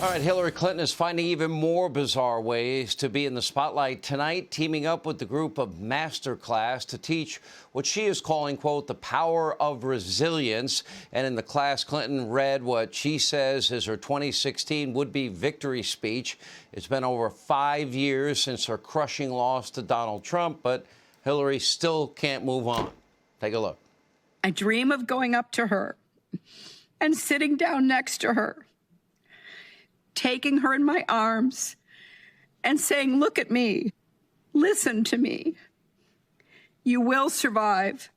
All right, Hillary Clinton is finding even more bizarre ways to be in the spotlight tonight, teaming up with the group of Masterclass to teach what she is calling, quote, the power of resilience. And in the class, Clinton read what she says is her 2016 would-be victory speech. It's been over 5 years since her crushing loss to Donald Trump, but Hillary still can't move on. Take a look. I dream of going up to her and sitting down next to her, taking her in my arms and saying, look at me, listen to me. You will survive.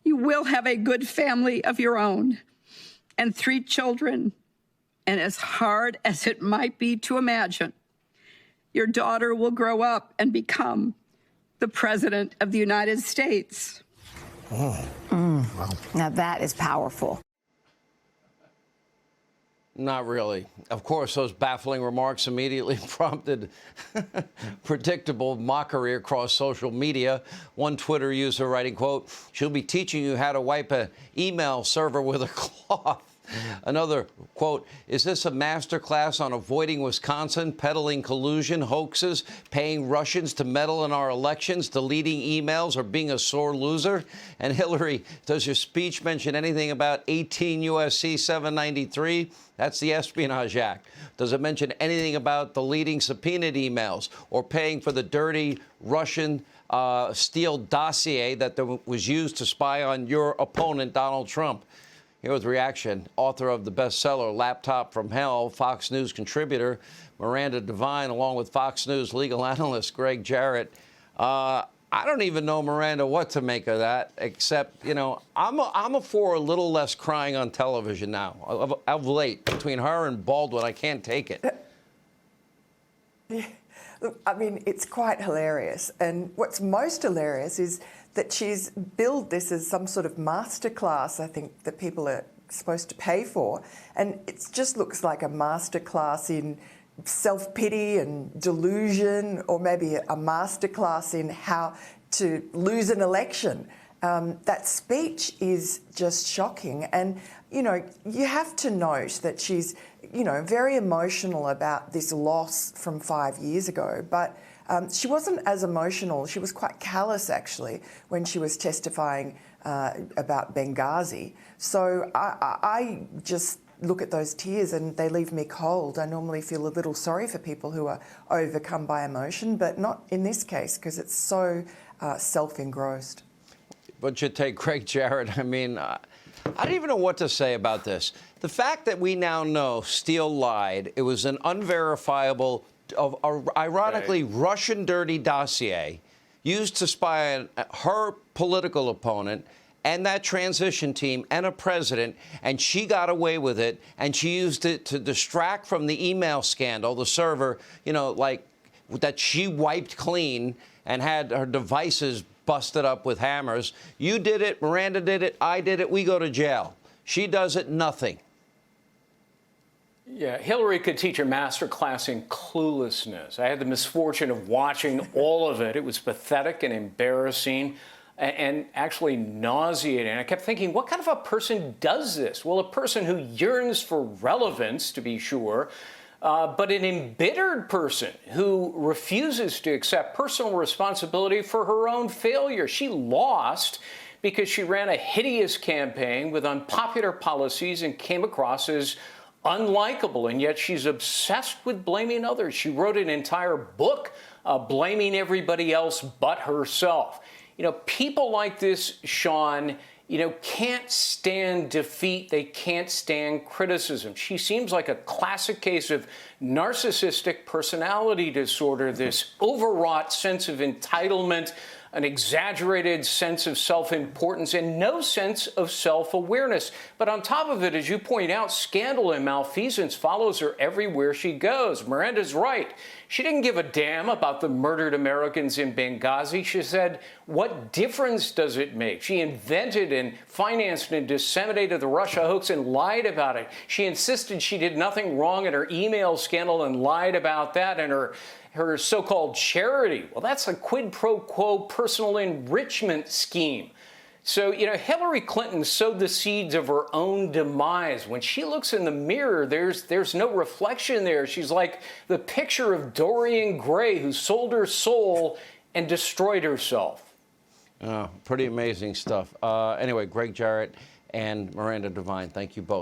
You will have a good family of your own and 3 children. And as hard as it might be to imagine, your daughter will grow up and become the President of the United States. Wow. Now that is powerful. Not really. Of course, those baffling remarks immediately prompted predictable mockery across social media. One Twitter user writing, quote, she'll be teaching you how to wipe an email server with a cloth. Another, quote, is this a master class on avoiding Wisconsin, peddling collusion, hoaxes, paying Russians to meddle in our elections, deleting emails, or being a sore loser? And Hillary, does your speech mention anything about 18 U.S.C. 793? That's the Espionage Act. Does it mention anything about deleting subpoenaed emails or paying for the dirty Russian Steele dossier that was used to spy on your opponent, Donald Trump? Here with reaction, author of the bestseller Laptop from Hell, Fox News contributor Miranda Devine, along with Fox News legal analyst Gregg Jarrett. I don't even know, Miranda, what to make of that, except, you know, I'm for a little less crying on television now, of late. Between her and Baldwin, I can't take it. Yeah. Look, I mean, it's quite hilarious. And what's most hilarious is that she's billed this as some sort of masterclass, I think, that people are supposed to pay for. And it just looks like a masterclass in self-pity and delusion, or maybe a masterclass in how to lose an election. That speech is just shocking. And, you know, you have to note that she's, you know, very emotional about this loss from 5 years ago. But she wasn't as emotional. She was quite callous, actually, when she was testifying about Benghazi. So I just look at those tears and they leave me cold. I normally feel a little sorry for people who are overcome by emotion, but not in this case, because it's so self-engrossed. But you take Gregg Jarrett, I mean, I don't even know what to say about this. The fact that we now know Steele lied, it was an unverifiable, ironically, Russian dirty dossier used to spy on her political opponent and that transition team and a president, and she got away with it, and she used it to distract from the email scandal, the server, you know, like that she wiped clean and had her devices busted up with hammers. You did it, Miranda did it, I did it, we go to jail. She does it, nothing. Yeah, Hillary could teach a master class in cluelessness. I had the misfortune of watching all of it. It was pathetic and embarrassing and actually nauseating. I kept thinking, what kind of a person does this? Well, a person who yearns for relevance, to be sure, but an embittered person who refuses to accept personal responsibility for her own failure. She lost because she ran a hideous campaign with unpopular policies and came across as unlikable, and yet she's obsessed with blaming others. She wrote an entire book blaming everybody else but herself. You know, people like this, Sean, you know, can't stand defeat. They can't stand criticism. She seems like a classic case of narcissistic personality disorder, this overwrought sense of entitlement, an exaggerated sense of self-importance, and no sense of self-awareness. But on top of it, as you point out, scandal and malfeasance follows her everywhere she goes. Miranda's right. She didn't give a damn about the murdered Americans in Benghazi. She said, what difference does it make? She invented and financed and disseminated the Russia hoax and lied about it. She insisted she did nothing wrong in her email scandal and lied about that, and her so-called charity. Well, that's a quid pro quo personal enrichment scheme. So, you know, Hillary Clinton sowed the seeds of her own demise. When she looks in the mirror, there's no reflection there. She's like the picture of Dorian Gray, who sold her soul and destroyed herself. Pretty amazing stuff. Anyway, Gregg, Jarrett, and Miranda Devine, thank you both.